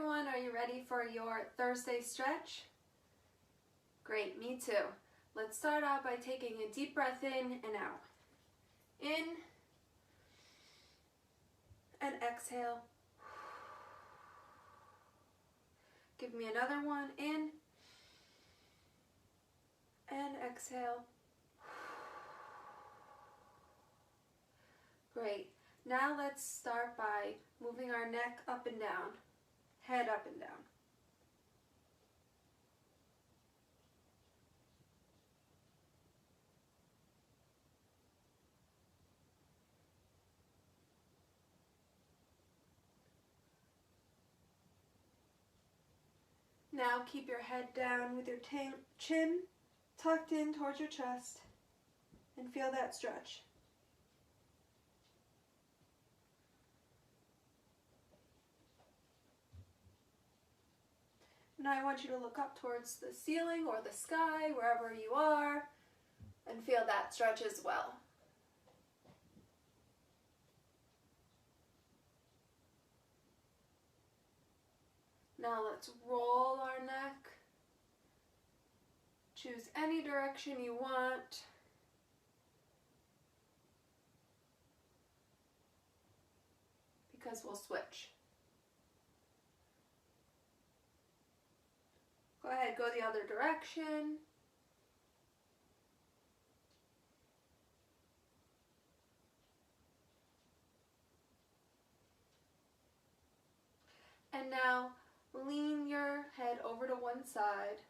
everyone, are you ready for your Thursday stretch? Great, me too. Let's start out by taking a deep breath in and out. In and exhale. Give me another one. In and exhale. Great. Now let's start by moving our neck up and down, head up and down. Now keep your head down with your chin tucked in towards your chest and feel that stretch. Now I want you to look up towards the ceiling or the sky, wherever you are, and feel that stretch as well. Now let's roll our neck. Choose any direction you want. Because we'll switch. Go ahead, go the other direction. And now lean your head over to one side.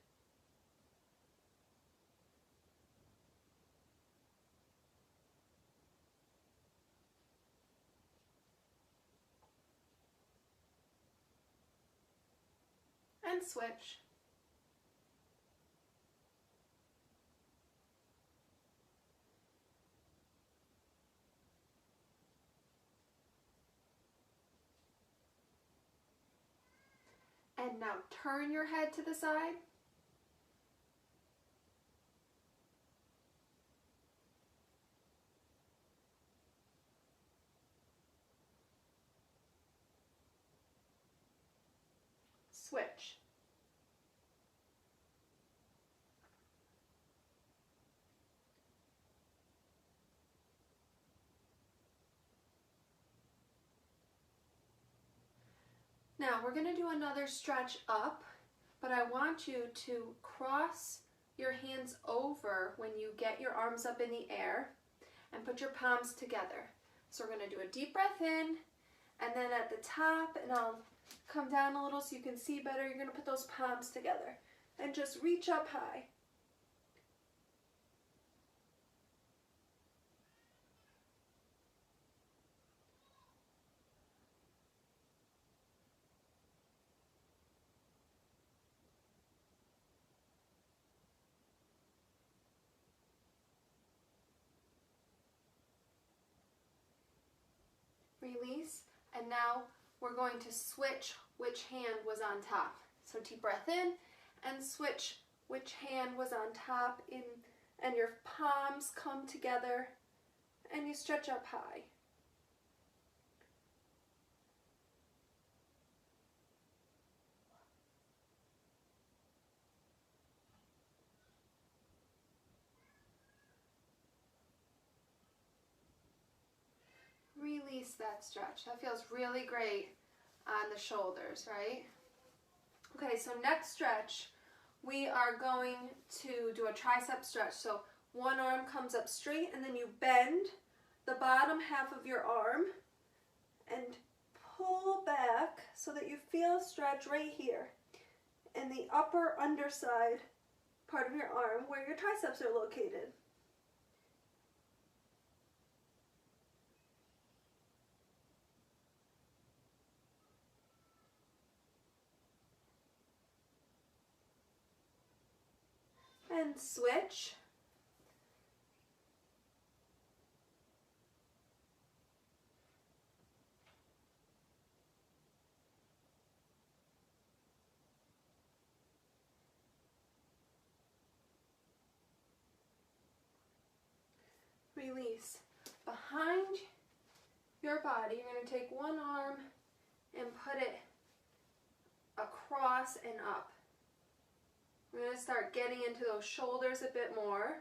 And switch. And now turn your head to the side. Switch. Now we're going to do another stretch up, but I want you to cross your hands over when you get your arms up in the air and put your palms together. So we're going to do a deep breath in, and then at the top, and I'll come down a little so you can see better, you're going to put those palms together and just reach up high. Release, and now we're going to switch which hand was on top. So deep breath in and switch which hand was on top, in, and your palms come together and you stretch up high. Release that stretch. That feels really great on the shoulders, right? Okay, so next stretch, we are going to do a tricep stretch. So one arm comes up straight, and then you bend the bottom half of your arm and pull back so that you feel a stretch right here in the upper underside part of your arm where your triceps are located. And switch. Release. Behind your body, you're going to take one arm and put it across and up. We're going to start getting into those shoulders a bit more.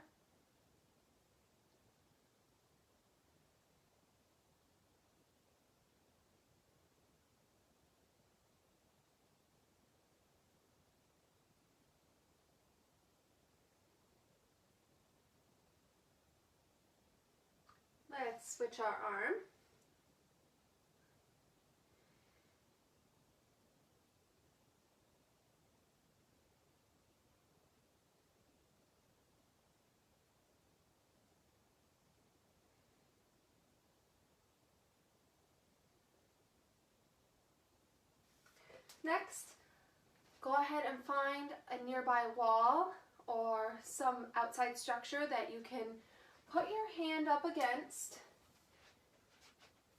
Let's switch our arm. Next, go ahead and find a nearby wall or some outside structure that you can put your hand up against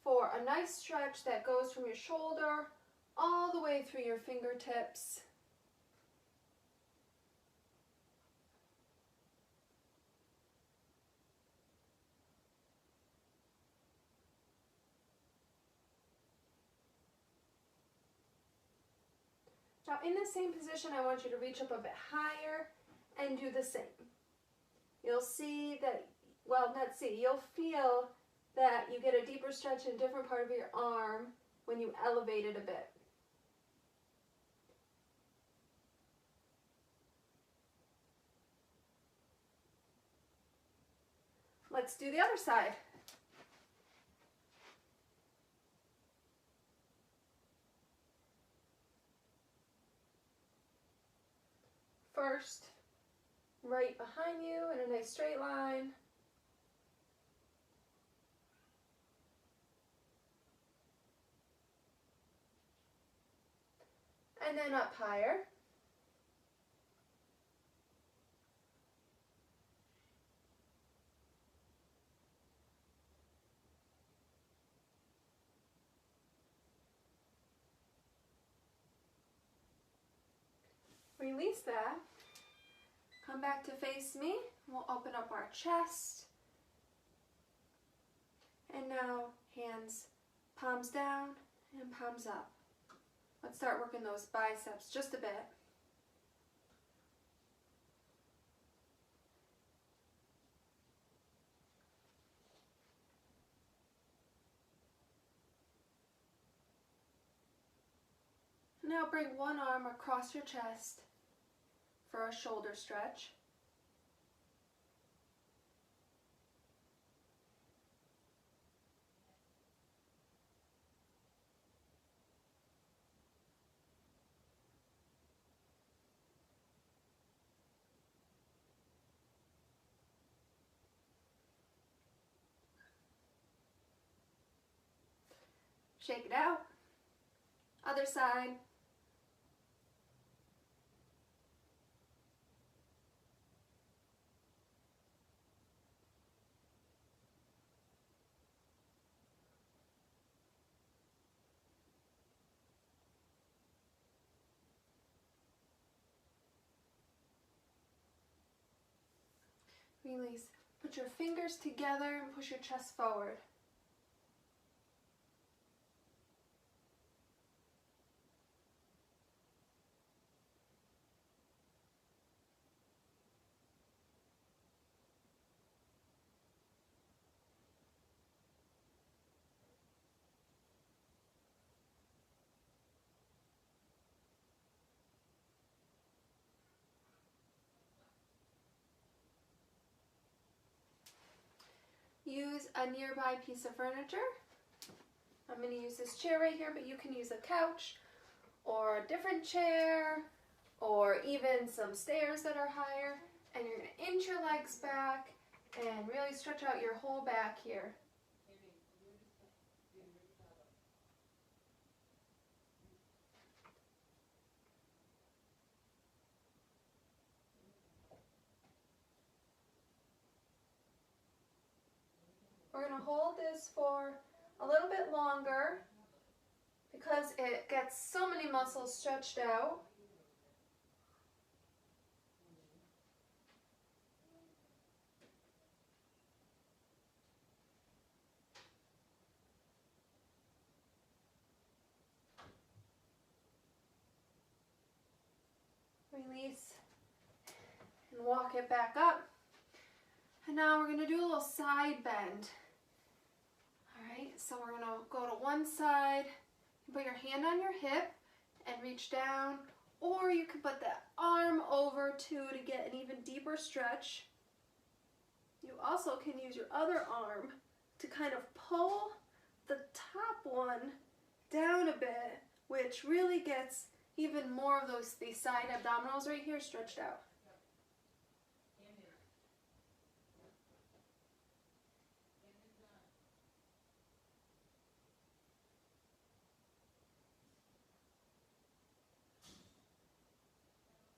for a nice stretch that goes from your shoulder all the way through your fingertips. Now in the same position, I want you to reach up a bit higher and do the same. You'll see that, well, not see, you'll feel that you get a deeper stretch in a different part of your arm when you elevate it a bit. Let's do the other side. First, right behind you in a nice straight line. And then up higher. Release that. Come back to face me. We'll open up our chest. And now hands palms down and palms up. Let's start working those biceps just a bit. Now bring one arm across your chest for a shoulder stretch. Shake it out. Other side. Release. Put your fingers together and push your chest forward. Use a nearby piece of furniture. I'm going to use this chair right here, but you can use a couch or a different chair or even some stairs that are higher. And you're going to inch your legs back and really stretch out your whole back here. We're going to hold this for a little bit longer because it gets so many muscles stretched out. release, and walk it back up. And now we're going to do a little side bend. All right, so we're going to go to one side, put your hand on your hip and reach down, or you can put that arm over too to get an even deeper stretch. You also can use your other arm to kind of pull the top one down a bit, which really gets even more of these side abdominals right here stretched out.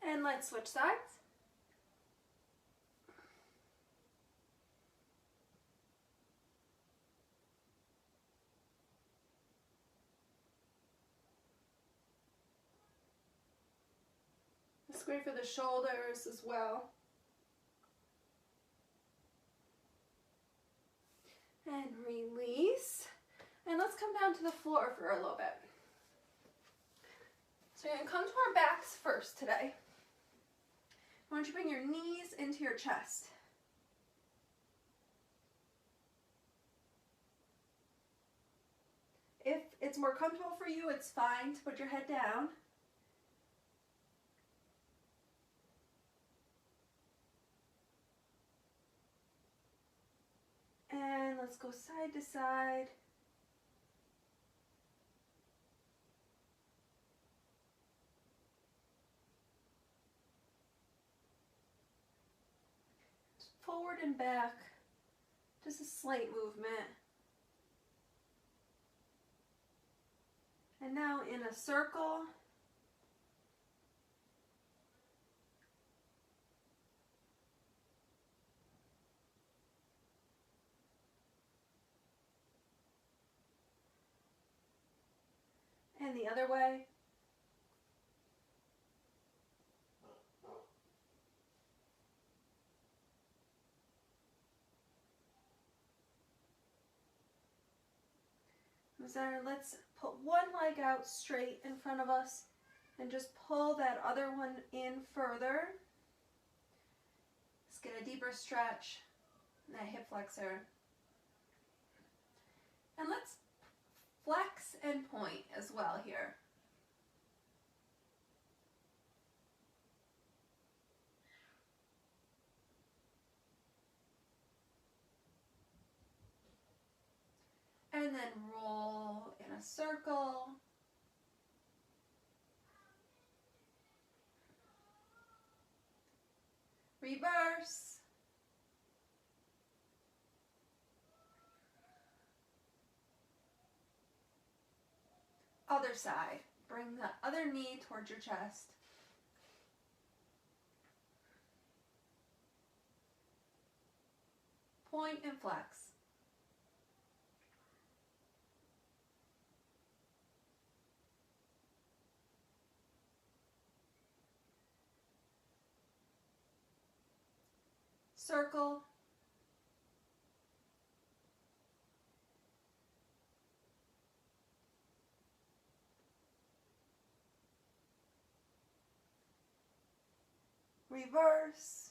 And let's switch sides. It's great for the shoulders as well. And release. And let's come down to the floor for a little bit. So you're going to come to our backs first today. I want you to bring your knees into your chest. If it's more comfortable for you, it's fine to put your head down. And let's go side to side. Forward and back, just a slight movement. And now in a circle. And the other way. Let's put one leg out straight in front of us and just pull that other one in further. Let's get a deeper stretch in that hip flexor. And let's flex and point as well here. And then roll in a circle. Reverse. Other side. Bring the other knee towards your chest. Point and flex. Circle. Reverse.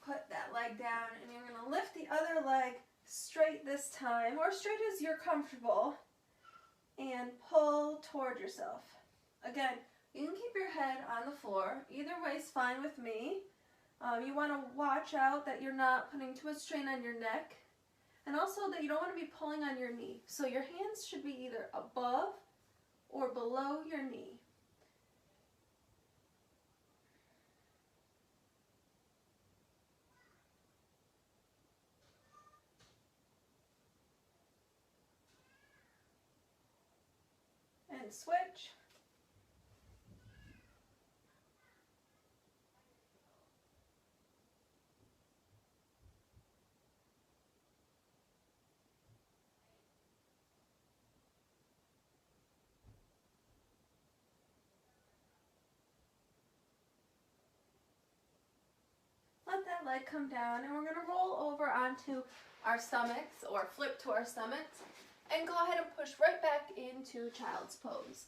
Put that leg down and you're going to lift the other leg straight this time, or straight as you're comfortable, and pull toward yourself. Again, you can keep your head on the floor. Either way is fine with me. You want to watch out that you're not putting too much strain on your neck, and also that you don't want to be pulling on your knee. So your hands should be either above or below your knee. And switch. Let that leg come down, and we're going to roll over onto our stomachs, or flip to our stomachs, and go ahead and push right back into child's pose.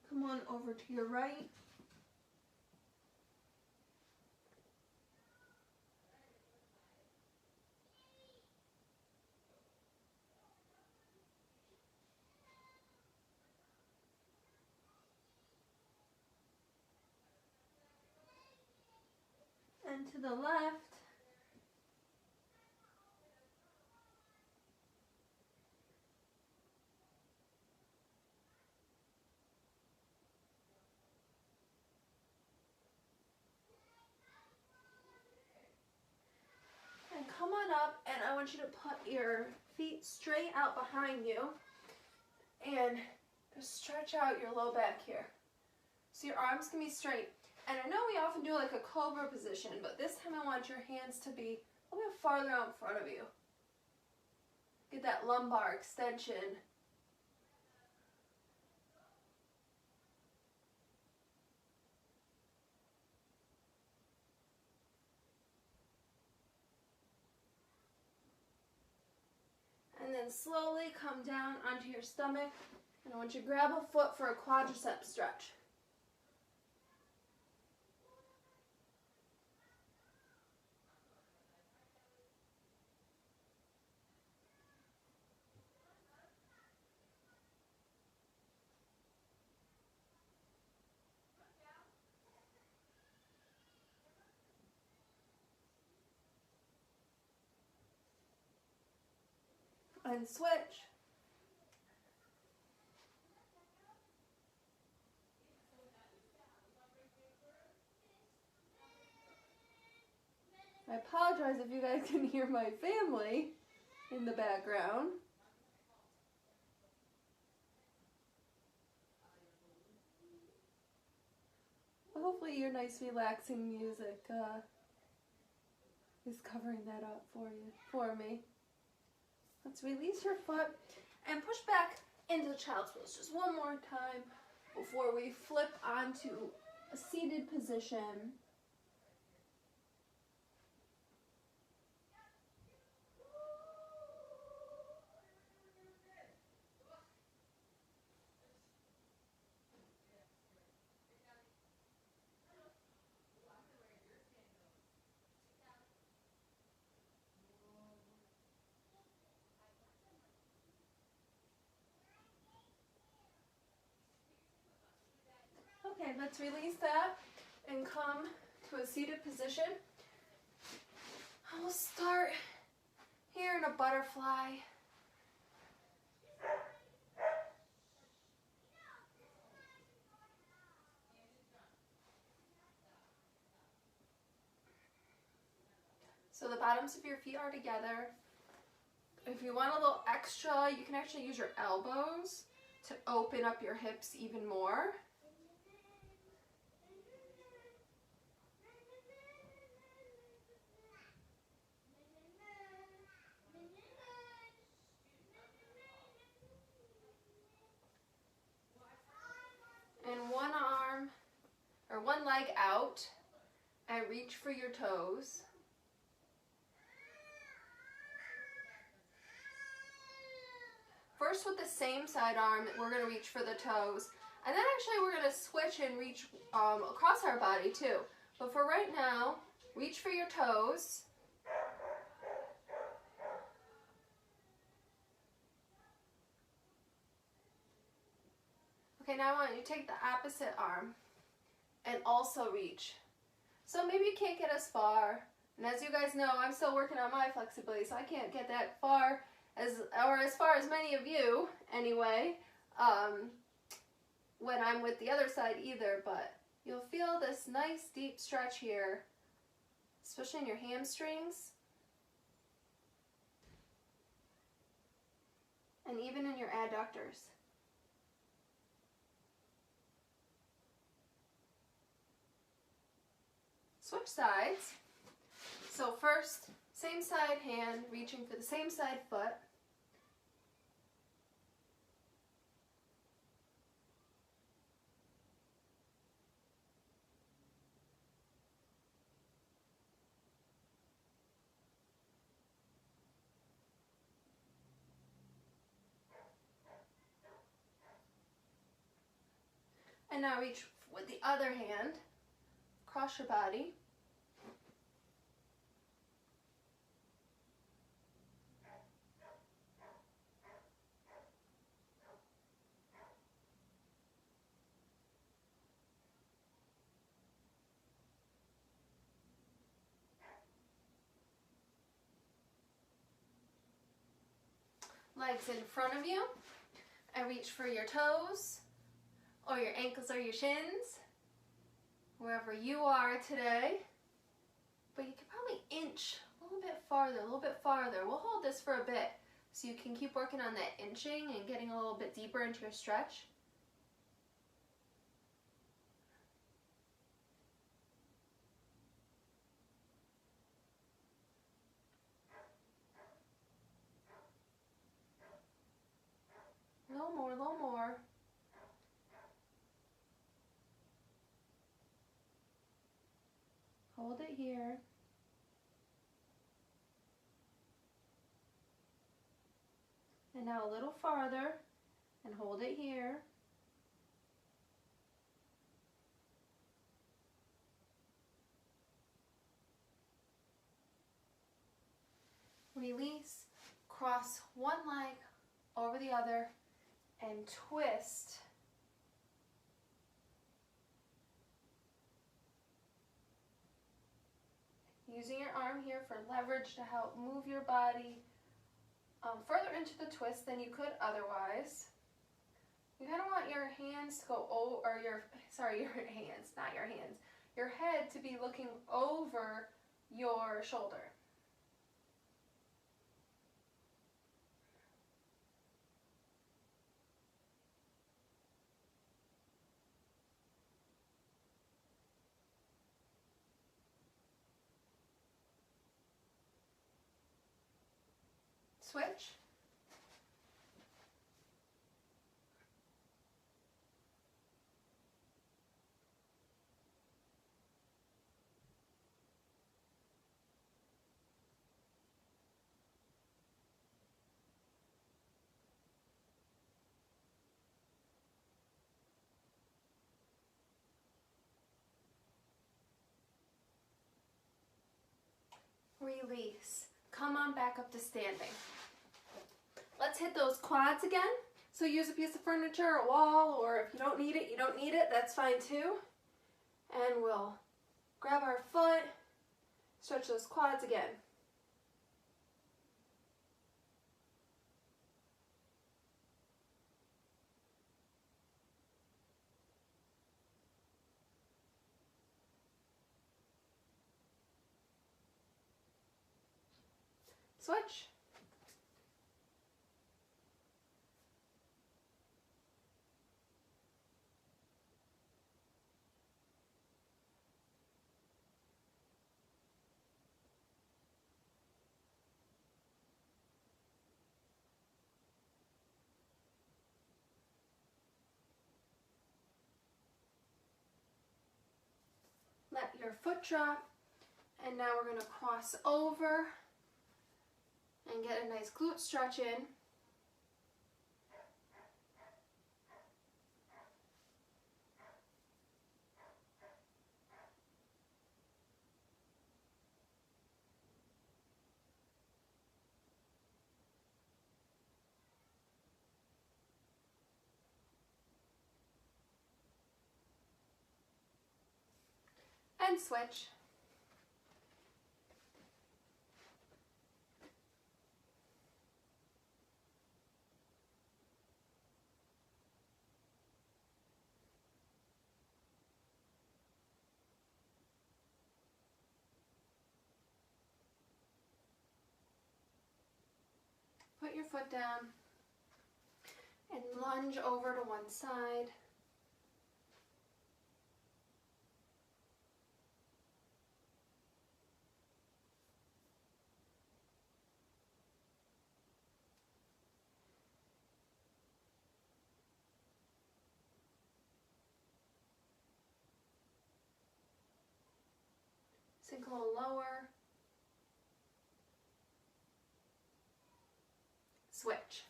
Come on over to your right. And to the left. And come on up, and I want you to put your feet straight out behind you and just stretch out your low back here. So your arms can be straight. And I know we often do like a cobra position, but this time I want your hands to be a little bit farther out in front of you. Get that lumbar extension. And then slowly come down onto your stomach. And I want you to grab a foot for a quadricep stretch. And switch. I apologize if you guys can hear my family in the background. Hopefully your nice relaxing music is covering that up for me. Let's release your foot and push back into the child's pose just one more time before we flip onto a seated position. Okay, let's release that and come to a seated position. We'll start here in a butterfly. So the bottoms of your feet are together. If you want a little extra, you can actually use your elbows to open up your hips even more. And one arm or one leg out and reach for your toes. First with the same side arm, we're going to reach for the toes. And then actually we're going to switch and reach across our body too. But for right now, reach for your toes. Okay, now I want you to take the opposite arm and also reach. So maybe you can't get as far. And as you guys know, I'm still working on my flexibility, so I can't get that far as far as many of you anyway, when I'm with the other side either, but you'll feel this nice deep stretch here, especially in your hamstrings and even in your adductors. switch sides. So first, same side hand, reaching for the same side foot. And now reach with the other hand, cross your body. Legs in front of you, and reach for your toes, or your ankles or your shins, wherever you are today. But you can probably inch a little bit farther, a little bit farther. We'll hold this for a bit so you can keep working on that inching and getting a little bit deeper into your stretch. A little more, a little more. Hold it here. And now a little farther, and hold it here. Release, cross one leg over the other, and twist. Using your arm here for leverage to help move your body further into the twist than you could otherwise. You kind of want your hands to go over, your hands, not your hands, your head to be looking over your shoulder. Switch. Release. Come on back up to standing. Let's hit those quads again. So use a piece of furniture, a wall, or if you don't need it, you don't need it. That's fine too. And we'll grab our foot, stretch those quads again. Switch. Let your foot drop, and now we're going to cross over and get a nice glute stretch in. And switch. Put your foot down and lunge over to one side. Sink a little lower. Switch.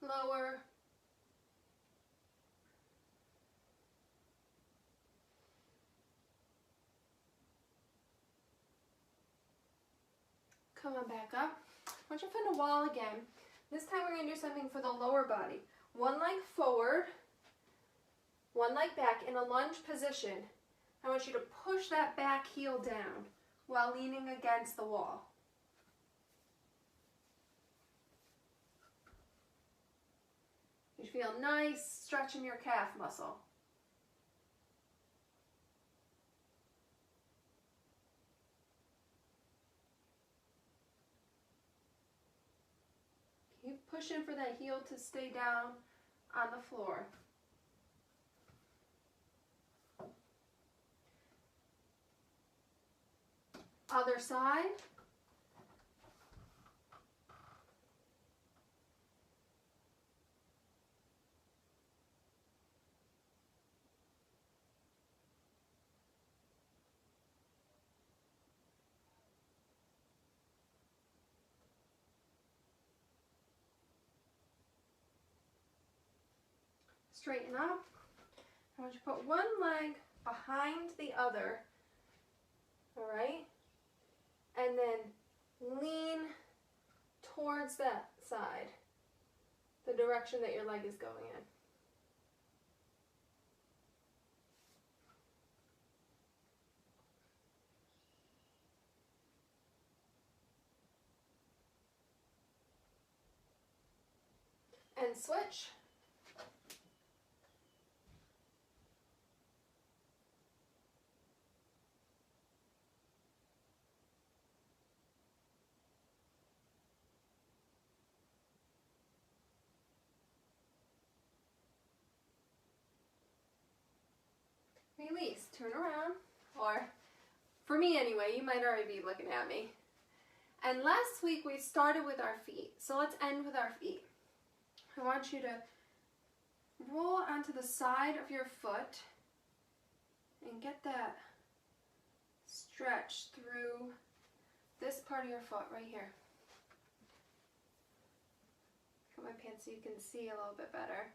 Lower. Come on back up. I want you to find a wall again. This time we're going to do something for the lower body. One leg forward, one leg back in a lunge position. I want you to push that back heel down while leaning against the wall. You feel nice stretching your calf muscle. Keep pushing for that heel to stay down on the floor. Other side. Straighten up. I want you to put one leg behind the other, all right? And then lean towards that side, the direction that your leg is going in. And switch. Release, turn around, or for me anyway, you might already be looking at me. And last week we started with our feet, so let's end with our feet. I want you to roll onto the side of your foot and get that stretch through this part of your foot right here. Got my pants so you can see a little bit better.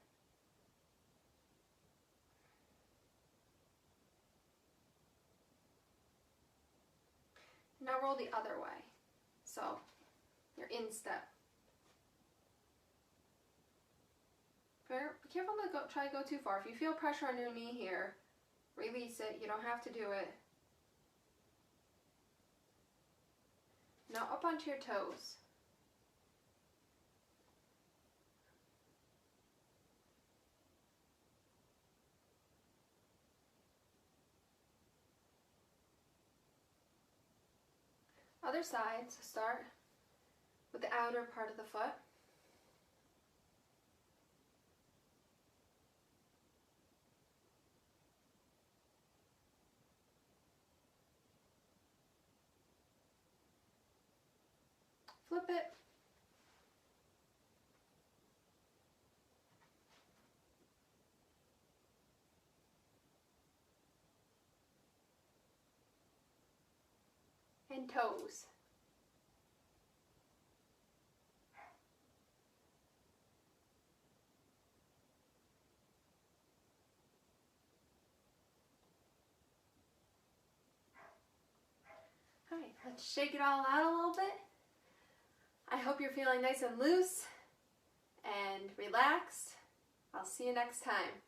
Now roll the other way. So you're in step. Be careful not to try to go too far. If you feel pressure on your knee here, release it. You don't have to do it. Now up onto your toes. Other side, so start with the outer part of the foot. Flip it. And toes. All right, let's shake it all out a little bit. I hope you're feeling nice and loose and relaxed. I'll see you next time.